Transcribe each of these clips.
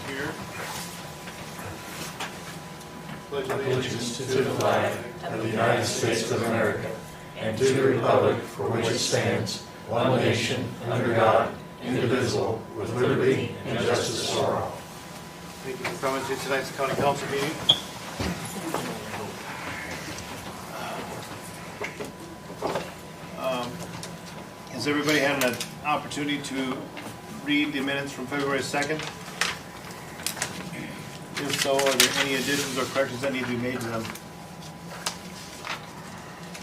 here. Pledge allegiance to the flag of the United States of America and to the republic for which it stands, one nation, under God, indivisible, with liberty and justice for all. Thank you for coming to tonight's county council meeting. Has everybody had an opportunity to read the minutes from February 2nd? If so, are there any additions or corrections that need to be made to them?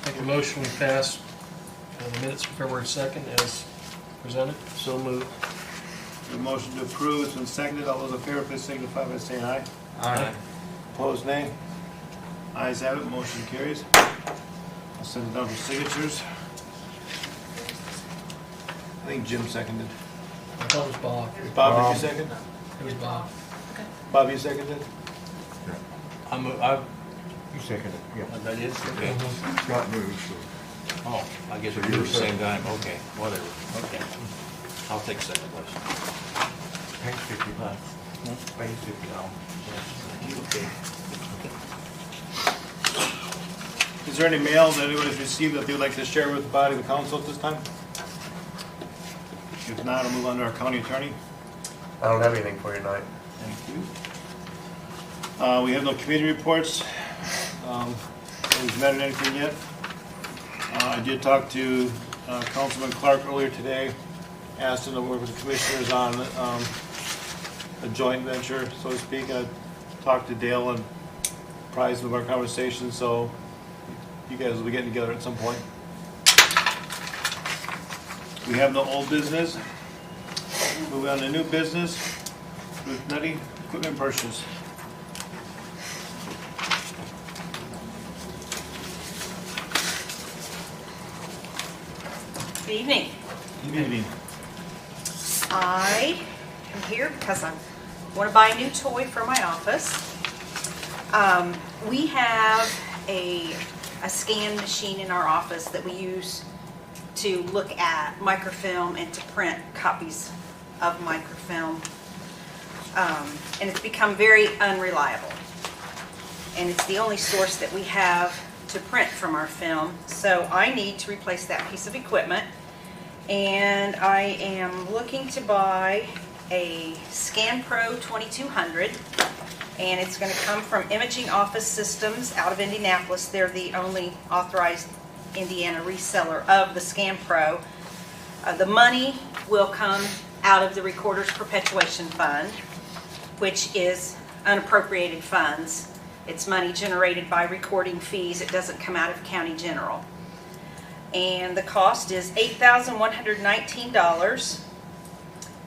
Make a motion we pass the minutes from February 2nd as presented. So moved. The motion to approve has been seconded. All those in favor, please signify by saying aye. Aye. Opposed, nay. Ayes have it, motion carries. I'll send it down for signatures. I think Jim seconded. I thought it was Bob. Bob, did you second? It was Bob. Bob, you seconded? You seconded it, yeah. Oh, that is? Okay. Scott moved, so. Oh, I guess we were the same time. Okay, whatever. Okay. I'll take second place. Page 55. Page 50 now. Okay. Is there any mail that anyone has received that they would like to share with the body of the council at this time? If not, I'll move on to our county attorney. I don't have anything for you tonight. Thank you. We have no committee reports. We've met on anything yet. I did talk to Councilman Clark earlier today, asked him to work with the commissioners on a joint venture, so to speak. I talked to Dale and apprised him of our conversation, so you guys will be getting together at some point. We have no old business. Moving on to new business. Ruth Nutty, equipment purchase. Good evening. Good evening. I am here because I want to buy a new toy for my office. We have a scan machine in our office that we use to look at microfilm and to print copies of microfilm. And it's become very unreliable. And it's the only source that we have to print from our film. So I need to replace that piece of equipment. And I am looking to buy a ScanPro 2200. And it's going to come from Imaging Office Systems out of Indianapolis. They're the only authorized Indiana reseller of the ScanPro. The money will come out of the Recorder's Perpetuation Fund, which is unappropriated funds. It's money generated by recording fees. It doesn't come out of county general. And the cost is $8,119.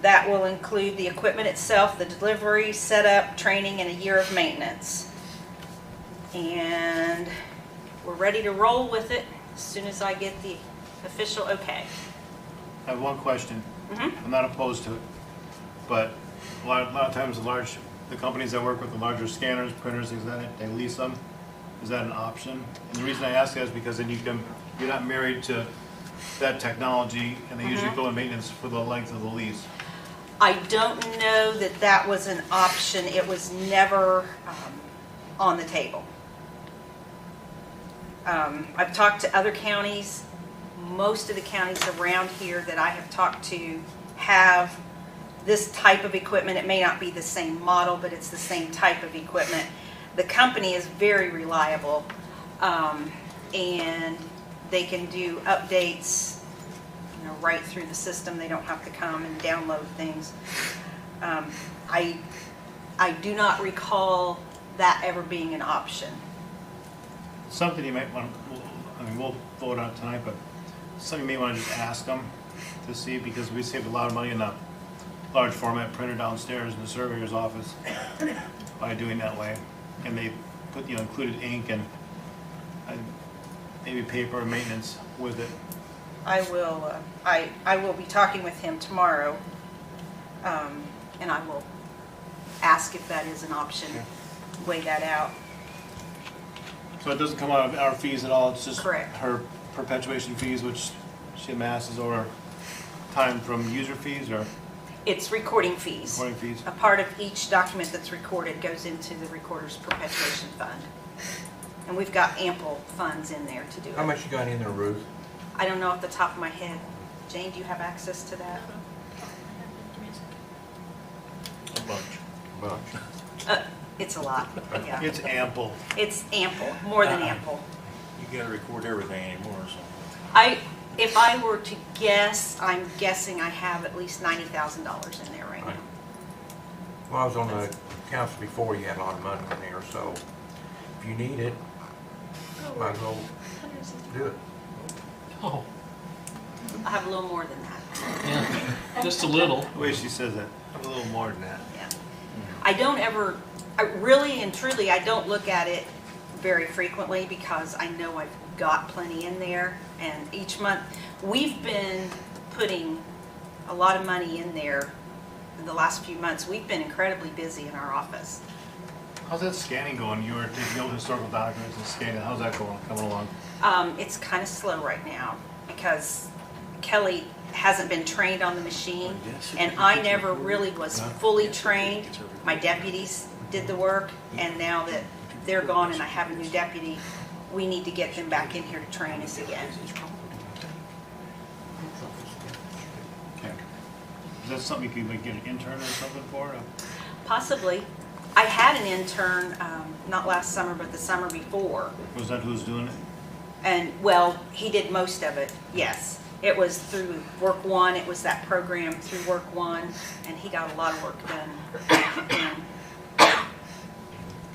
That will include the equipment itself, the delivery, setup, training, and a year of maintenance. And we're ready to roll with it as soon as I get the official okay. I have one question. Mm-hmm. I'm not opposed to it, but a lot of times the companies that work with the larger scanners, printers, things like that, they lease them. Is that an option? And the reason I ask that is because then you're not married to that technology, and they usually go in maintenance for the length of the lease. I don't know that that was an option. It was never on the table. I've talked to other counties. Most of the counties around here that I have talked to have this type of equipment. It may not be the same model, but it's the same type of equipment. The company is very reliable, and they can do updates, right through the system. They don't have to come and download things. I do not recall that ever being an option. Something you might want, we'll vote on it tonight, but something you may want to just ask them to see, because we saved a lot of money in a large format printer downstairs in the surveyor's office by doing that way. And they put, included ink and maybe paper and maintenance with it. I will be talking with him tomorrow, and I will ask if that is an option, weigh that out. So it doesn't come out of our fees at all, it's just Correct. her perpetuation fees, which she amasses over time from user fees, or? It's recording fees. recording fees? A part of each document that's recorded goes into the Recorder's Perpetuation Fund. And we've got ample funds in there to do How it. much you got in there, Ruth? I don't know off the top of my head. Jane, do you have access to that? A bunch. Bunch. It's a lot, yeah. It's ample. It's ample, more than ample. You gotta record everything anymore, so. If I were to guess, I'm guessing I have at least $90,000 in there right now. Well, I was on the council before, you had a lot of money in there, so if you need it, might as well do it. Oh, I have a little more than that, yeah, just a little. The way she says that, I'm a little more than that. yeah. I don't ever, I really and truly, I don't look at it very frequently because I know I've got plenty in there. And each month, we've been putting a lot of money in there in the last few months. We've been incredibly busy in our office. How's that scanning going? You were taking old historical documents and scanning. How's that going, coming along? It's kind of slow right now because Kelly hasn't been trained on the machine, and I never really was fully trained. My deputies did the work, and now that they're gone and I have a new deputy, we need to get them back in here to train us again. Okay. Is that something you could like get an intern or something for? Possibly. I had an intern, not last summer, but the summer before. Was that who's doing it? And, well, he did most of it, yes. It was through Work One, it was that program through Work One, and he got a lot of work done. And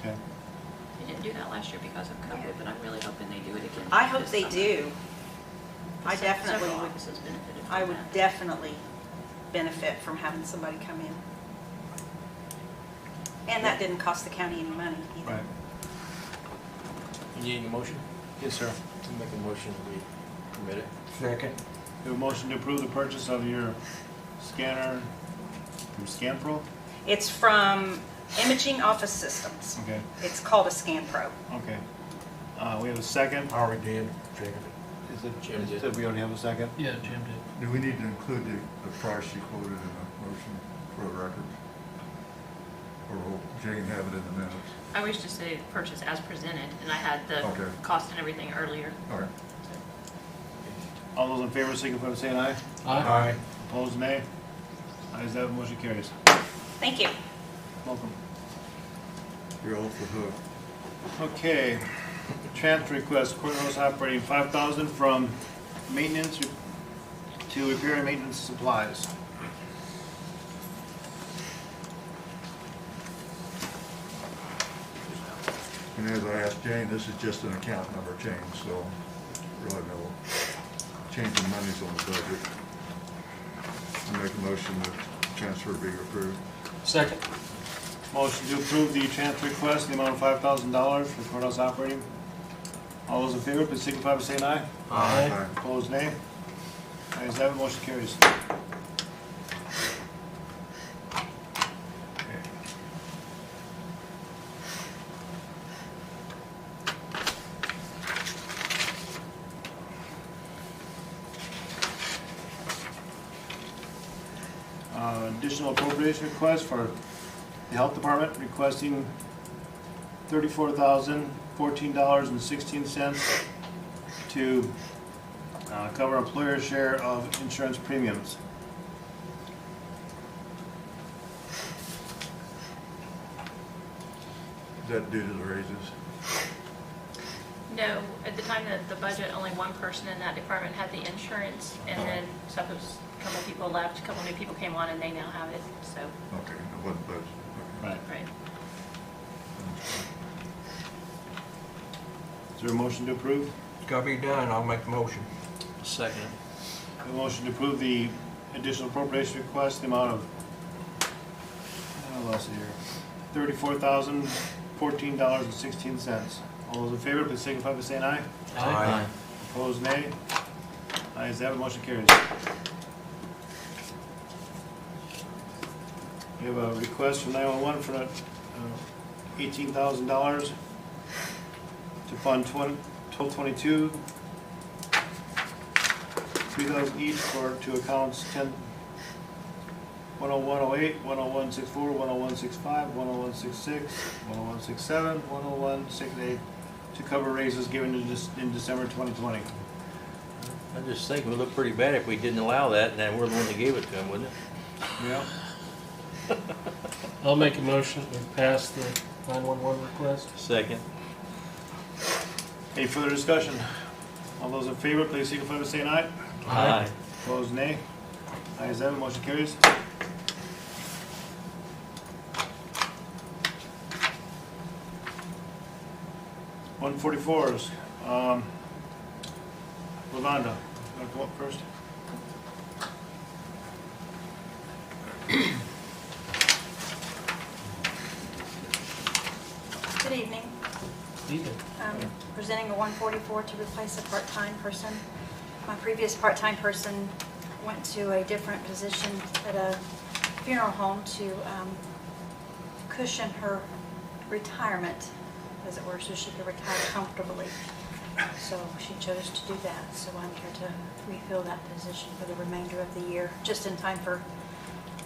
Okay. They didn't do that last year because of COVID, but I'm really hoping they do it again. I hope this they summer. do. I Several definitely would, offices benefited from I would that. definitely benefit from having somebody come in. And that didn't cost the county any money either. Right. You need a motion? Yes, sir. To make a motion, we permit it. Second. We have a motion to approve the purchase of your scanner from ScanPro? It's from Imaging Office Systems. Okay, It's called a ScanPro. okay. We have a second. I already did, second. Is it, Jim did. did we already have a second? Yeah, Jim did. Do we need to include the price you quoted in the motion for the records? Or will Jane have it in the minutes? I wish to say purchase as presented, and I had the Okay. cost and everything earlier. All right. All those in favor, signify by saying aye. Aye. Opposed, nay. Ayes have it, motion carries. Thank you. Welcome. You're off the hook. Okay, transfer request, courthouse operating, 5,000 from maintenance to repair and maintenance supplies. And as I asked Jane, this is just an account number change, so really no change in monies on the budget. I make a motion that transfer be approved. Second. Motion to approve the transfer request in the amount of $5,000 for courthouse operating. All those in favor, please signify by saying aye. Aye. Opposed, nay. Ayes have it, motion carries. Additional appropriation request for the health department requesting $34,014.16 to cover employer share of insurance premiums. Is that due to the raises? No, at the time that the budget, only one person in that department had the insurance, and then suppose a couple people left, a couple new people came on, and they now have it, so, Okay, it wasn't budget. Okay. Right. right. Is there a motion to approve? It's gotta be done, I'll make the motion. Second. A motion to approve the additional appropriation request, the amount of, I lost it here, $34,014.16. All those in favor, please signify by saying aye. Aye. Opposed, nay. Ayes have it, motion carries. We have a request from 911 for $18,000 to fund 1222, 3,000 each for two accounts, 10108, 10164, 10165, 10166, 10167, 10168 to cover raises given in December 2020. I just think it would look pretty bad if we didn't allow that, and then we're the one that gave it to them, wouldn't it? Yeah. I'll make a motion to pass the 911 request. Second. Any further discussion? All those in favor, please signify by saying aye. Aye. Opposed, nay. Ayes have it, motion carries. $144s. Lavonda, you want to come up first? Good evening. Evening. Presenting a 144 to replace a part-time person. My previous part-time person went to a different position at a funeral home to cushion her retirement, as it were, so she could retire comfortably. So she chose to do that. So I'm here to refill that position for the remainder of the year, just in time for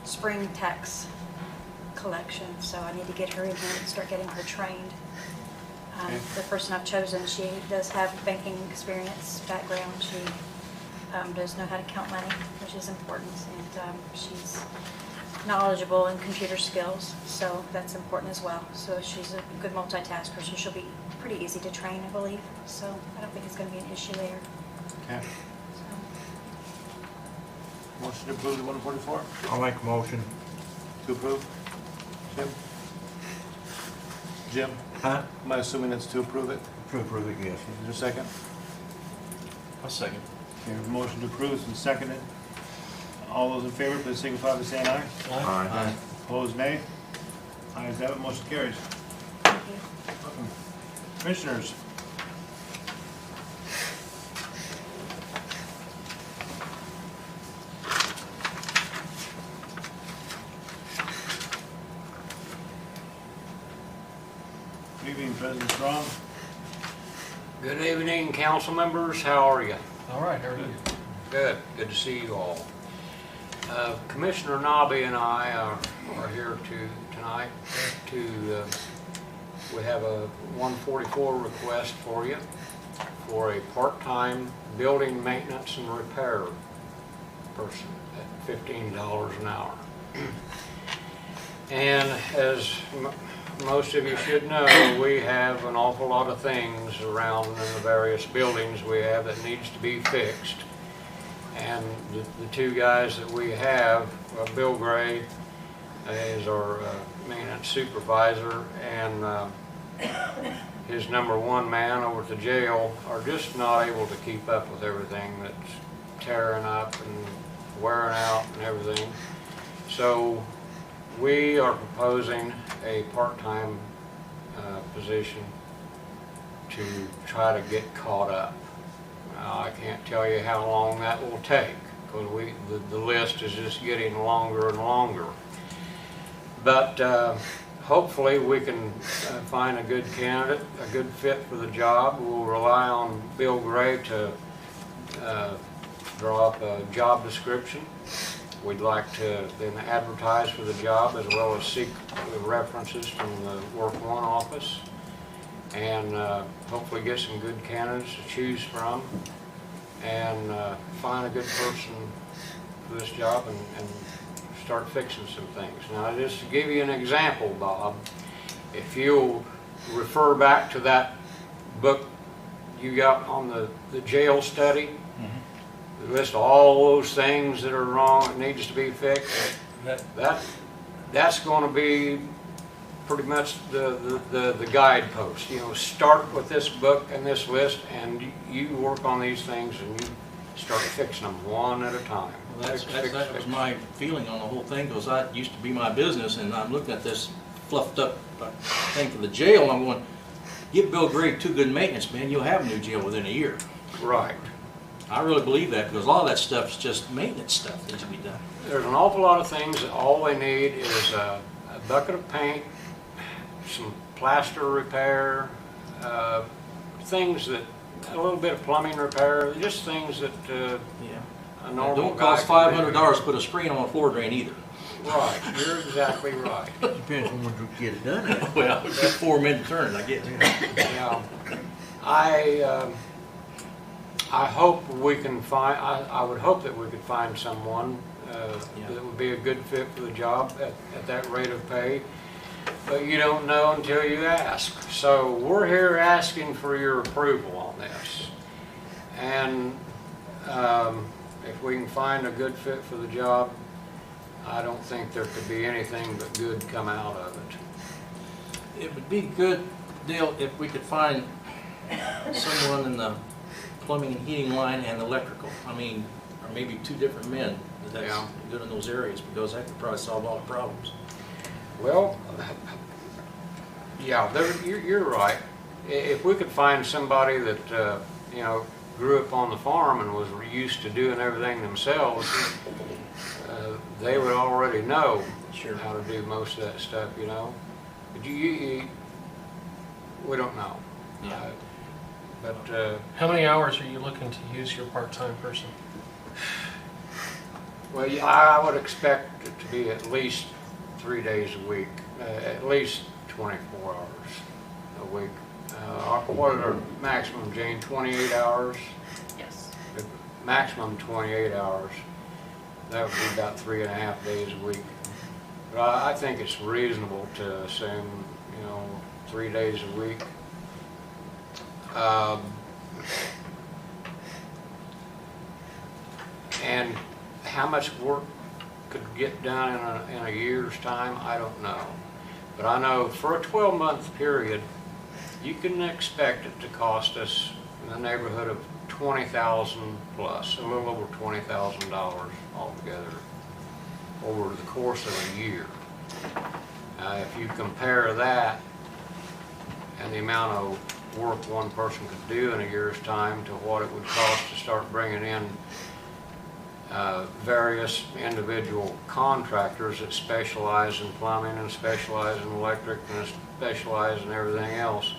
spring tax collection. So I need to get her in here and start getting her trained. The person I've chosen, she does have banking experience, background. She does know how to count money, which is important, and she's knowledgeable in computer skills, so that's important as well. So she's a good multitasker, so she'll be pretty easy to train, I believe. So I don't think it's going to be an issue there. Okay. So, Motion to approve the 144? I'll make a motion. To approve? Jim? Jim? Huh? Am I assuming that's to approve it? Approve it, yes. Is there a second? I'll second. Okay, we have a motion to approve, it's been seconded. All those in favor, please signify by saying aye. Aye. Opposed, nay. Ayes have it, motion carries. thank you. Welcome. Commissioners. Good evening, President Strong. Good evening, council members. How are you? All right, how are you? Good. Good to see you all. Commissioner Nobby and I are here tonight to, we have a 144 request for you for a part-time building maintenance and repair person at $15 an hour. And as most of you should know, we have an awful lot of things around in the various buildings we have that needs to be fixed. And the two guys that we have, Bill Gray is our maintenance supervisor, and his #1 man over at the jail are just not able to keep up with everything that's tearing up and wearing out and everything. So we are proposing a part-time position to try to get caught up. I can't tell you how long that will take, because the list is just getting longer and longer. But hopefully we can find a good candidate, a good fit for the job. We'll rely on Bill Gray to draw up a job description. We'd like to then advertise for the job, as well as seek references from the Work One office, and hopefully get some good candidates to choose from, and find a good person for this job, and start fixing some things. Now, just to give you an example, Bob, if you'll refer back to that book you got on the jail study, list all those things that are wrong, that needs to be fixed. That's going to be pretty much the guidepost. You know, start with this book and this list, and you work on these things, and you start fixing them one at a time. Well, that was my feeling on the whole thing, because that used to be my business, and I'm looking at this fluffed up thing for the jail, and I'm going, give Bill Gray 2 good maintenance, man, you'll have a new jail within a year. Right. I really believe that, because a lot of that stuff is just maintenance stuff that needs to be done. There's an awful lot of things that all they need is a bucket of paint, some plaster repair, things that, a little bit of plumbing repair, just things that Yeah. a normal Don't guy cost can do. $500 to put a screen on a floor drain either. Right, you're exactly right. Depends on when you get it done. at. Well, it's just 4 men turn, I guess. Yeah. I hope we can find, I would hope that we could find someone that would be a good fit for the job at that rate of pay. But you don't know until you ask. So we're here asking for your approval on this. And if we can find a good fit for the job, I don't think there could be anything but good come out of it. It would be good, Dale, if we could find someone in the plumbing and heating line and electrical. I mean, or maybe 2 different men that's Yeah. good in those areas, because that could probably solve all the problems. Well, yeah, you're right. If we could find somebody that, you know, grew up on the farm and was used to doing everything themselves, they would already know how to do most of that stuff, you know. But we don't know. Yeah. But, How many hours are you looking to use your part-time person? well, yeah, I would expect it to be at least 3 days a week, at least 24 hours a week. What are our maximum, Jane, 28 hours? Yes. The maximum 28 hours. That would be about 3.5 days a week. But I think it's reasonable to assume, you know, 3 days a week. And how much work could get done in a year's time, I don't know. But I know for a 12-month period, you can expect it to cost us in the neighborhood of $20,000 plus, a little over $20,000 altogether over the course of a year. If you compare that and the amount of work one person could do in a year's time to what it would cost to start bringing in various individual contractors that specialize in plumbing and specialize in electric and specialize in everything else,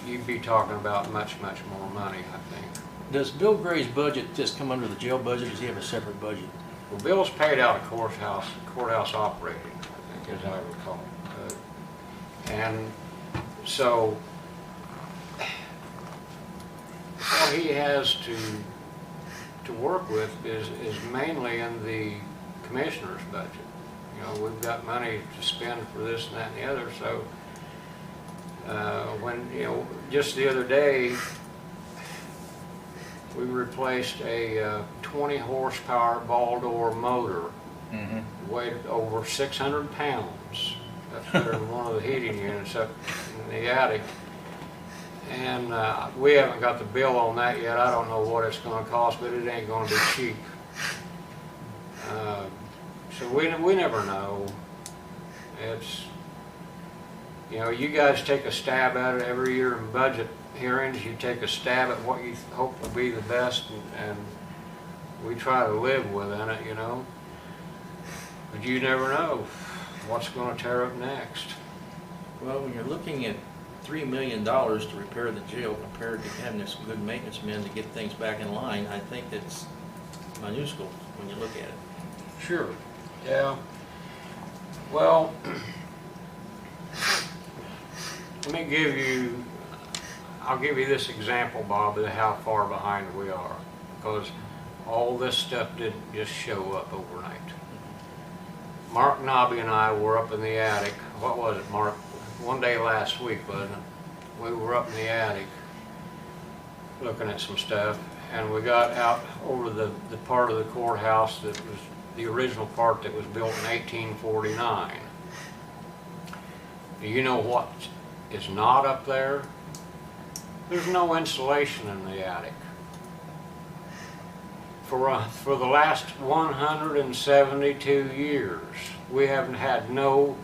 you'd be talking about much, much more money, I think. Does Bill Gray's budget just come under the jail budget, or does he have a separate budget? Well, Bill's paid out of courthouse operating, I think, as I recall. And so, what he has to work with is mainly in the commissioner's budget. You know, we've got money to spend for this and that and the other, so when, you know, just the other day, we replaced a 20 horsepower ball door motor, weighed over 600 pounds, up there in one of the heating units up in the attic. And we haven't got the bill on that yet. I don't know what it's going to cost, but it ain't going to be cheap. So we never know. It's, you know, you guys take a stab at it every year in budget hearings. You take a stab at what you hope will be the best, and we try to live within it, you know. But you never know what's going to tear up next. Well, when you're looking at $3 million to repair the jail compared to having some good maintenance men to get things back in line, I think it's minuscule when you look at it. Sure. Yeah. Well, I'll give you this example, Bob, of how far behind we are, because all this stuff didn't just show up overnight. Mark Nobby and I were up in the attic. What was it, Mark? One day last week, wasn't it? We were up in the attic looking at some stuff, and we got out over the part of the courthouse that was the original part that was built in 1849. Do you know what is not up there? There's no insulation in the attic. For the last 172 years, we haven't had no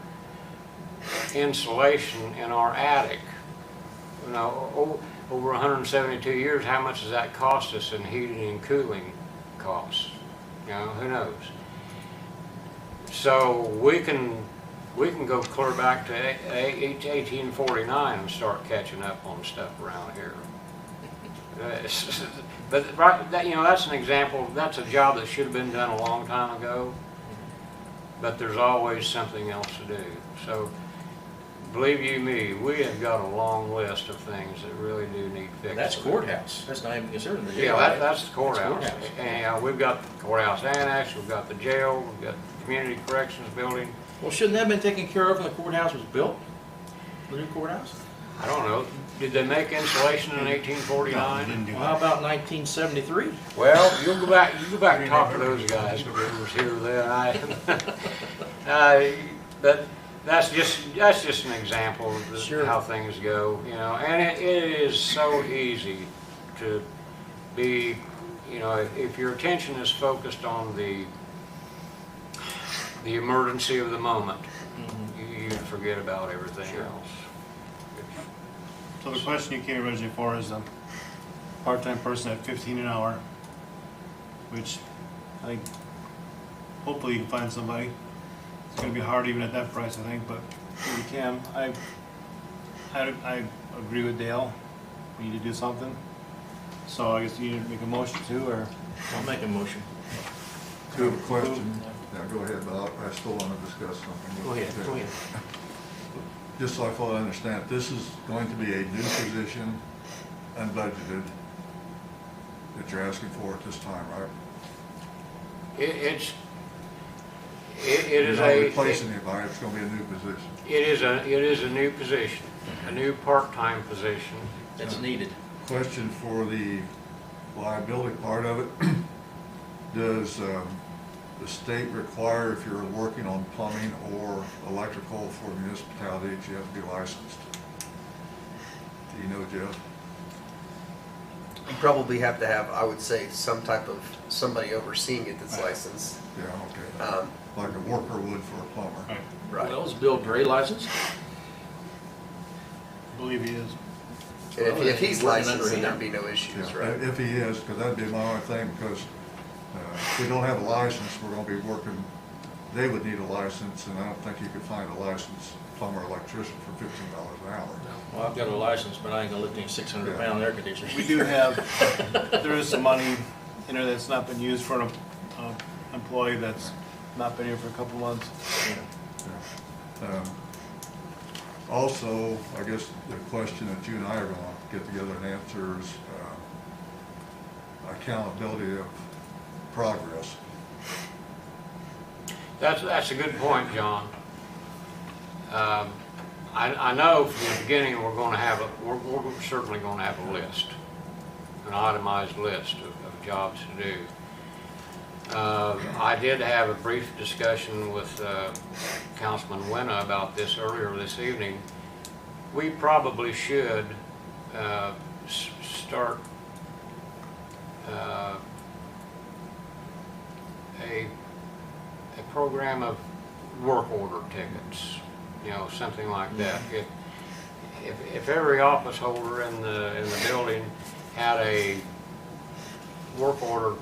insulation in our attic. You know, over 172 years, how much does that cost us in heating and cooling costs? You know, who knows? So we can go clear back to 1849 and start catching up on stuff around here. But right, you know, that's an example. That's a job that should have been done a long time ago. but there's always something else to do. So, believe you me, we have got a long list of things that really do need fixing. That's courthouse. That's not even considered the jail. Yeah, right? that's the courthouse. That's courthouse. And we've got the courthouse annex, we've got the jail, we've got the community corrections building. Well, shouldn't that have been taken care of when the courthouse was built? The new courthouse? I don't know, did they make insulation in 1849? Didn't do Well, how that. about 1973? Well, you go back and talk to those guys, who was here then. But that's just an example of Sure. how things go, you know, and it is so easy to be, you know, if your attention is focused on the emergency of the moment, you forget about everything Sure. else. So the question you came originally for is a part-time person at 15 an hour, which I think hopefully you can find somebody. It's gonna be hard even at that price, I think, but if you can, I agree with Dale. We need to do something. So I guess you need to make a motion too, or? I'll make a motion. I have a question. Yeah, go ahead, but I still want to discuss something. Go ahead, go ahead. Just so I fully understand, this is going to be a new position, unbudgeted, that you're asking for at this time, right? It is You're not a. replacing anybody, it's going to be a new position. It is a new position, a new part-time position. That's needed. Question for the liability part of it. Does the state require, if you're working on plumbing or electrical for municipality, that you have to be licensed? Do you know, Jeff? You probably have to have, I would say, some type of, somebody overseeing it that's licensed. Yeah, okay. Like a worker would for a plumber. Right. Well, is Bill Gray licensed? I believe he is. And if he's Working under licensed, then him. there'd be no issues, Yeah, right? if he is, because that'd be my only thing, because if we don't have a license, we're gonna be working, they would need a license, and I don't think you could find a licensed plumber electrician for $15 an hour. Well, I've got a license, but I ain't gonna lift any 600-pound air conditioners. We do have, there is some money in there that's not been used for an employee that's not been here for a couple months. Yeah. Also, I guess the question that you and I are gonna get together and answer is accountability of progress. That's a good point, John. I know from the beginning we're certainly going to have a list, an itemized list of jobs to do. I did have a brief discussion with Councilman Winna about this earlier this evening. We probably should start a program of work order tickets, you know, something like that. If every office holder in the building had a work order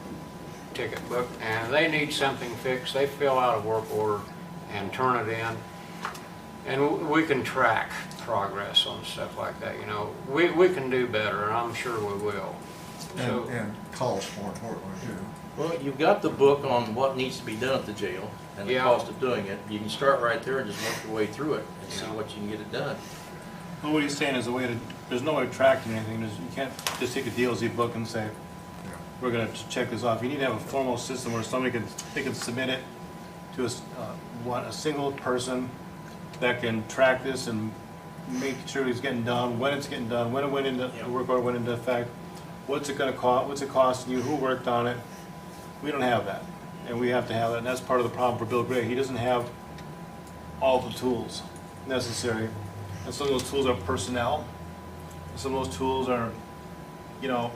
ticket book and they need something fixed, they fill out a work order and turn it in, and we can track progress on stuff like that. You know, we can do better, and I'm sure we will. So, And cost, more importantly, too. Well, you've got the book on what needs to be done at the jail and the Yeah. cost of doing it. You can start right there and just work your way through it and see what you can get it done. Well, what he's saying is a way to, there's no way of tracking anything. You can't just take a DLZ book and say, Yeah. we're gonna check this off. You need to have a formal system where somebody they can submit it to a single person that can track this and make sure it's getting done, when it's getting done, when it went into, the work order went into effect, what's it gonna cost, what's it costing you, who worked on it. We don't have that, and we have to have that, and that's part of the problem for Bill Gray. He doesn't have all the tools necessary, and some of those tools are personnel, and some of those tools are, you know,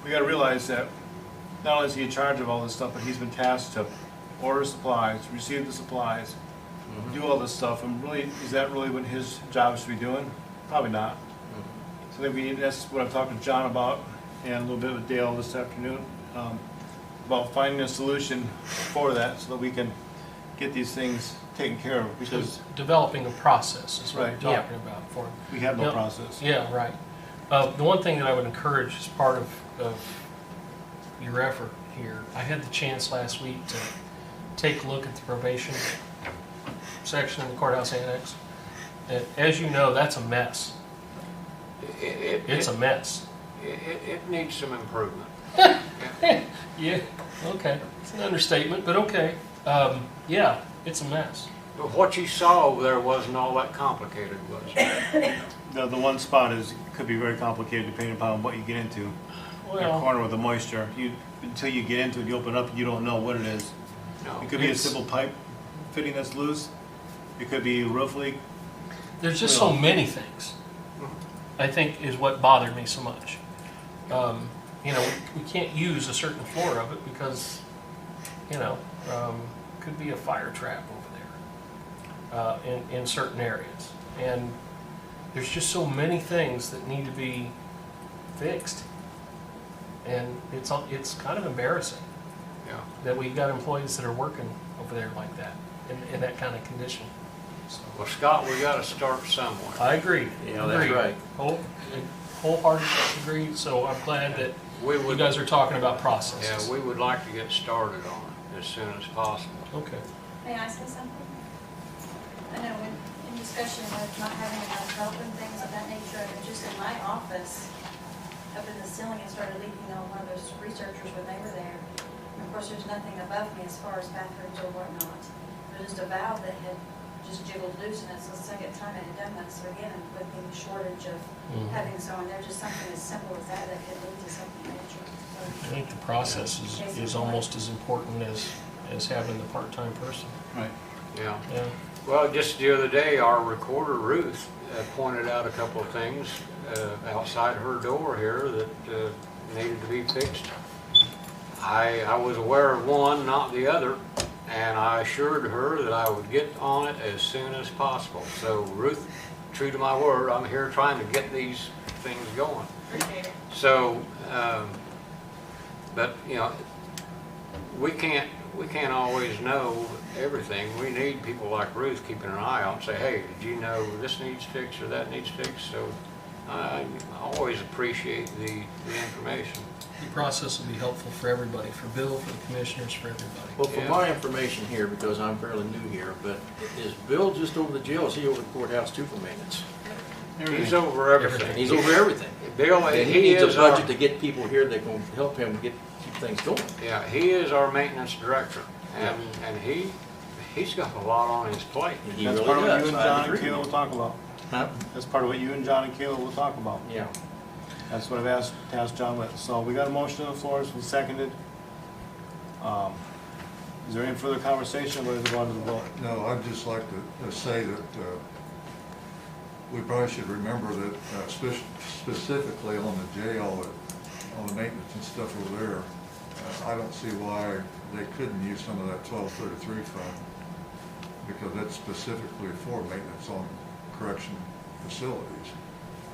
we gotta realize that not only is he in charge of all this stuff, but he's been tasked to order supplies, receive the supplies, do all this stuff, and really, is that really what his job should be doing? Probably not. So I think we need, that's what I'm talking to John about, and a little bit with Dale this afternoon, about finding a solution for that, so that we can get these things taken care of, because Developing a process is what Right, we're yeah. talking about for. we have no Now- process. Yeah, right. The one thing that I would encourage as part of your effort here, I had the chance last week take a look at the probation section in the courthouse annex. And as you know, that's a mess. It's a mess. It needs some improvement. Yeah, okay. It's an understatement, but okay. Yeah, it's a mess. But what you saw over there wasn't all that complicated, was it? The one spot could be very complicated depending upon what you get into. That Well, corner with the moisture, until you get into it, you open it up, you don't know what it is. No. It could be a It's- simple pipe fitting that's loose. It could be a roof leak. there's just so many things, I think, is what bothered me so much. You know, we can't use a certain floor of it because, you know, could be a fire trap over there in certain areas. And there's just so many things that need to be fixed. And it's kind of embarrassing Yeah. that we've got employees that are working over there like that, in that kind of condition. So, Well, Scott, we gotta start somewhere. I agree. Yeah, that's Agreed. right. Wholeheartedly agree, so I'm glad that We you would, guare talking about yeah, processes. we would like to get started on it as soon as possible. Okay. May I say something? I know in discussion with not having enough help and things of that nature, and just in my office, up in the ceiling, it started leaking on one of those researchers when they were there. And of course, there's nothing above me as far as bathrooms or whatnot. There's just a valve that had just jiggled loose, and it's the second time it had done that. So again, with the shortage of having someone there, just something as simple as that could lead to something major. I So, think the process is almost as important as having the part-time person. Right. Yeah. Yeah. Well, just the other day, our recorder Ruth pointed out a couple of things outside her door here that needed to be fixed. I was aware of one, not the other, and I assured her that I would get on it as soon as possible. So Ruth, true to my word, I'm here trying to get these things going. Appreciate it. So, but you know, we can't always know everything. We need people like Ruth keeping an eye out and say, hey, did you know this needs fixed or that needs fixed? So I always appreciate the information. The process will be helpful for everybody, for Bill, for the commissioners, for everybody. Well, for Yeah. my information here, because I'm fairly new here, but is Bill just over the jail, or is he over the courthouse too for maintenance? He's over everything. He's over everything. Bill, And he he needs a is our, budget to get people here that can help him keep things going. yeah, he is our maintenance director, and he's got a lot on his plate. He That's really part of what does. you and I John and agree. Kayla will talk about. Huh? That's part of what you and John and Kayla will talk about. Yeah. That's what I've asked John with. So we got a motion on the floor, it's been seconded. Is there any further conversation, or is it going to the vote? No, I'd just like to say that we probably should remember that specifically on the jail, on the maintenance and stuff over there, I don't see why they couldn't use some of that 1233 fund, because that's specifically for maintenance on correction facilities,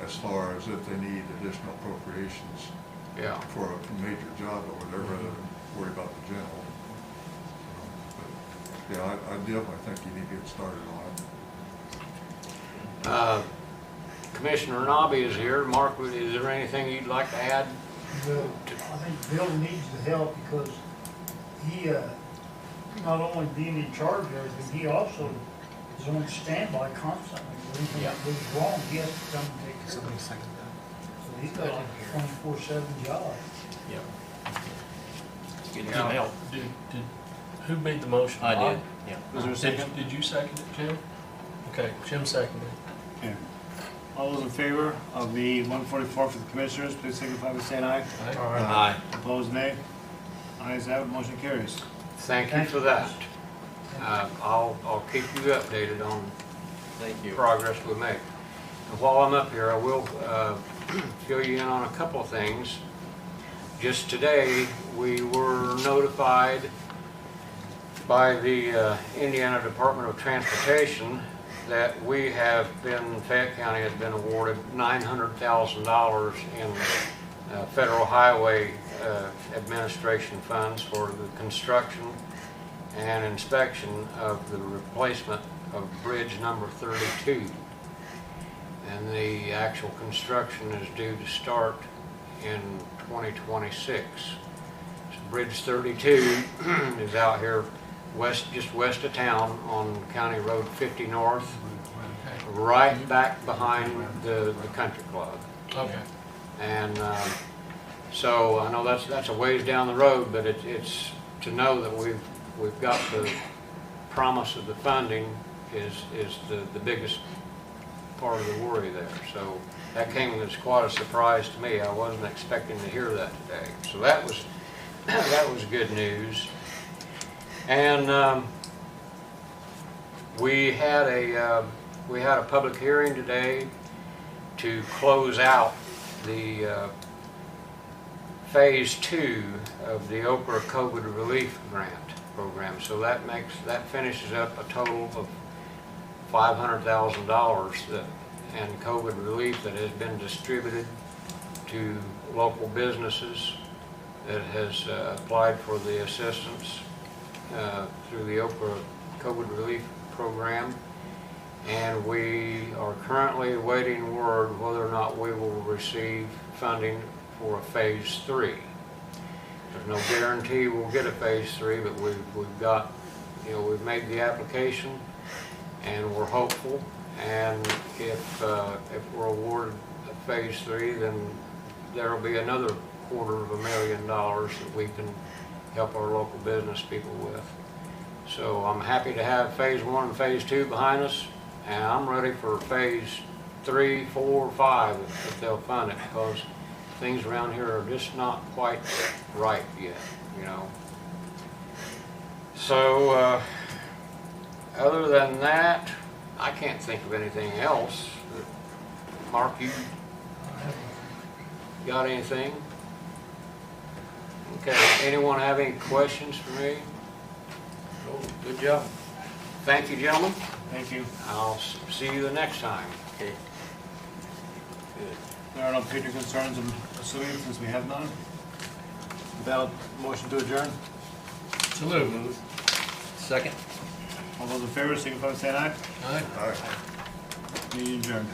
as far as if they need additional appropriations Yeah. for a major job over there, rather than worry about the general. But, yeah, I definitely think you need to get started on it. Commissioner Nobby is here. Mark, is there anything you'd like to add? Bill, I think Bill needs the help because he, not only being in charge of everything, he also is on standby constantly. If anything goes wrong, he has to come and take care of it. So he's got like a 24/7 job. Getting Yeah. help. Who made the motion? I Bob? did, yeah. Is there a second? Did you second it, Jim? Okay, Jim seconded. Okay. All those in favor of the 144 for the commissioners, please signify by saying aye. Aye. Aye. Opposed, nay. Ayes have it, motion carries. Thank you for that. I'll keep you updated on Thank you. progress we make. And while I'm up here, I will fill you in on a couple of things. Just today, we were notified by the Indiana Department of Transportation that we have been, Fayette County has been awarded $900,000 in Federal Highway Administration funds for the construction and inspection of the replacement of bridge number 32. And the actual construction is due to start in 2026. So Bridge 32 is out here just west of town on County Road 50 North, Okay. right back behind the country club. Okay. And so I know that's a ways down the road, but it's to know that we've got the promise of the funding is the biggest part of the worry there. So that came as quite a surprise to me. I wasn't expecting to hear that today. So that was good news. And we had a public hearing today to close out the phase 2 of the Okra COVID Relief Grant program. So that finishes up a total of $500,000 in COVID relief that has been distributed to local businesses that has applied for the assistance through the Okra COVID Relief Program. And we are currently awaiting word whether or not we will receive funding for a phase 3. There's no guarantee we'll get a phase 3, but we've got, we've made the application and we're hopeful. And if we're awarded a phase 3, then there'll be another $250,000 that we can help our local business people with. So I'm happy to have phase 1 and phase 2 behind us, and I'm ready for phase 3, 4, 5 if they'll fund it, because things around here are just not quite right yet, So other than that, I can't think of anything else. Mark, you got anything? Okay, anyone have any questions for me? Oh, good job. Thank you, gentlemen. Thank you. I'll see you the next time. Okay. Good. There are no future concerns, I'm assuming, since we have none. Without motion to adjourn? So moved. Second. All those in favor, signify by saying aye. Aye. All right. Meeting adjourned.